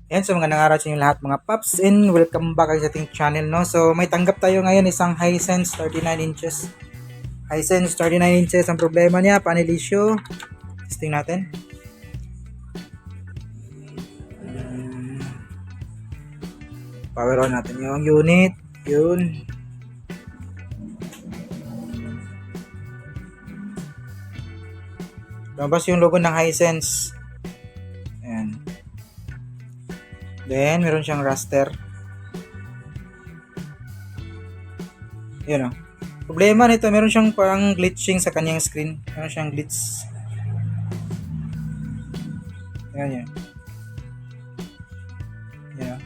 Ayan, so magandang araw sa inyo lahat mga paps and welcome back sa ating channel, no? So may tanggap tayo ngayon isang Hisense 39 inches. Hisense 39 inches, ang problema niya, panel issue. Testing natin. Power on natin yung unit. Yun. Lumabas yung logo ng Hisense. Ayan. Then, meron siyang raster. Yun, oh. Problema nito, meron siyang parang glitching sa kanyang screen. Meron siyang glitch. Ayan yun. Ayan.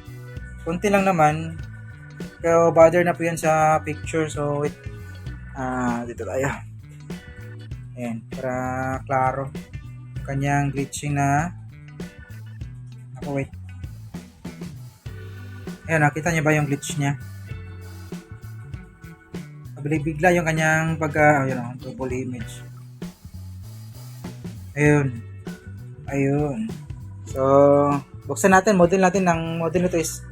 Kunti lang naman. Pero bother na po yan sa picture. So, wait. Dito tayo. Ayan, para klaro. Kanyang glitching na. Wait. Ayan, nakita niyo ba yung glitch niya? Bigla yung kanyang ayun, double image. Ayun. So, buksan natin. Model natin ng model nito is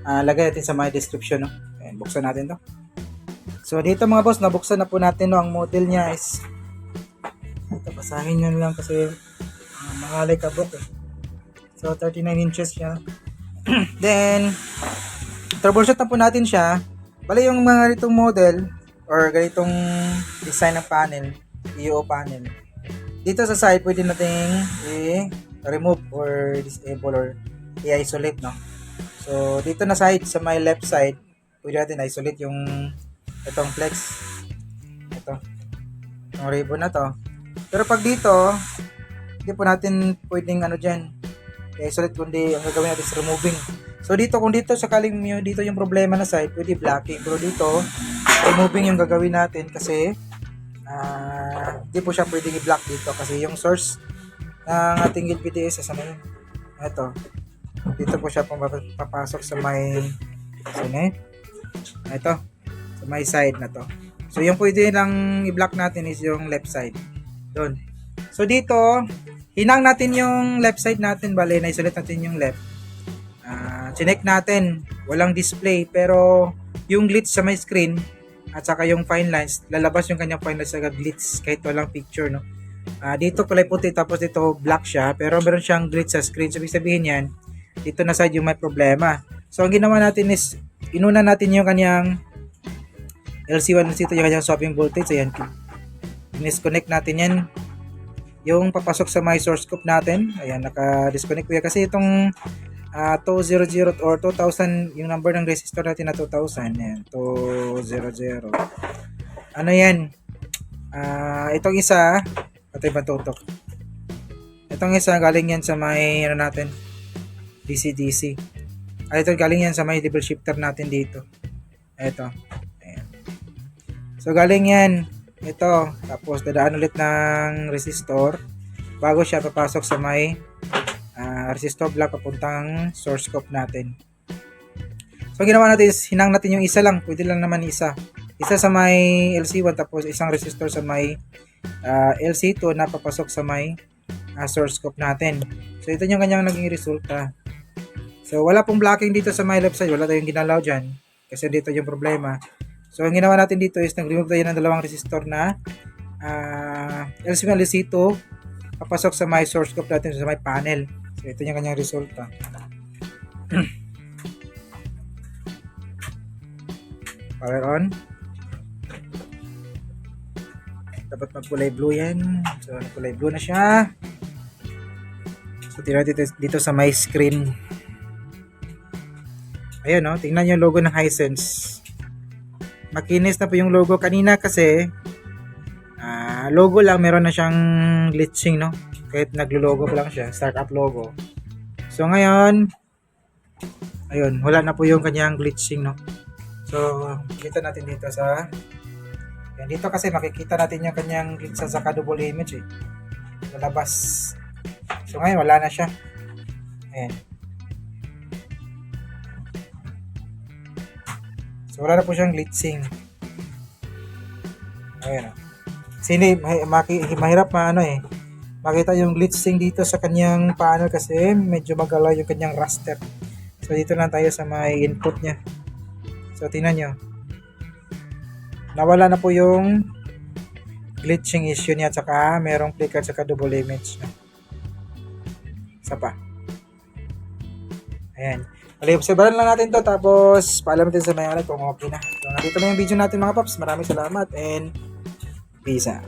lagay natin sa my description, no? Ayan, buksan natin to. So, dito mga boss, nabuksan na po natin, no? Ang model niya is ito, basahin nyo lang kasi makalay kabok eh. So, 39 inches siya. Then, troubleshoot na po natin siya. Bali yung mga ganitong model or ganitong design ng panel, EO panel. Dito sa side, pwede nating i-remove or disable or i-isolate, no? So, dito na side, sa my left side, pwede natin isolate yung itong flex. Ito. Yung ribbon na to. Pero pag dito, hindi po natin pwedeng dyan, i-isolate, kundi ang gagawin natin is removing. So dito, kung dito sakaling dito yung problema na side, pwede blocking. Pero dito, removing yung gagawin natin kasi hindi po siya pwedeng i-block dito kasi yung source ng ating LPDS sa yun. Ito. Dito po siya papasok sa may ito. Sa may side na to. So yung pwede lang i-block natin is yung left side. Doon. So dito, hinang natin yung left side natin, bale na-isolate natin yung left. Chinek natin, walang display pero yung glitch sa my screen at saka yung fine lines, lalabas yung kanyang fine lines sa glitch kahit walang picture, no. Dito kulay puti tapos dito black siya pero meron siyang glitch sa screen. So, ibig sabihin yan, dito na side yung may problema. So ang ginawa natin is inuna natin yung kanyang LC1 dito, yung kanyang swapping voltage. Ayan, disconnect natin yan, yung papasok sa my source scope natin. Ayan, naka-disconnect ko yan kasi itong 200 or 2000 yung number ng resistor natin na 2000. Ayan, 200. Ano yan? Itong isa, patay ba tutok? Itong isa galing yan sa may natin, DC-DC. Ito galing yan sa may level shifter natin dito. Ito. Ayan. So galing yan. Ito. Tapos dadaan ulit ng resistor bago siya papasok sa may resistor block papuntang source scope natin. So ginawa natin is hinang natin yung isa lang, pwede lang naman isa sa may LC1 tapos isang resistor sa may LC2 na papasok sa may source scope natin. So ito yung kanyang naging resulta. So wala pong blocking dito sa my left side, wala tayong ginalaw dyan kasi dito yung problema. So ang ginawa natin dito is nag-remove tayo ng dalawang resistor na LC1 LC2 papasok sa my source scope natin sa may panel. So ito yung kanyang resulta. Power on. Dapat magkulay blue yan. So kulay blue na siya. So tingnan dito sa my screen. Ayun, no, tingnan yung logo ng Hisense. Makinis na po yung logo kanina kasi logo lang meron na siyang glitching, no. Kahit naglo-logo pa lang siya, startup logo. So ngayon, ayun, wala na po yung kanyang glitching, no. So kita natin dito sa yan, dito kasi makikita natin yung kanyang glitch sa double image lalabas. So ngayon wala na siya. Ayan. So wala na po siyang glitching. Ayan. Kasi mahirap makita yung glitching dito sa kanyang panel kasi medyo magalaw yung kanyang raster. So dito lang tayo sa may input niya. So tingnan nyo. Nawala na po yung glitching issue niya at saka merong flicker at saka double image. Isa pa. Ayan. Obserbahan lang natin to tapos paalam natin sa may-ari kung okay na. So nandito na yung video natin mga paps. Maraming salamat and peace out.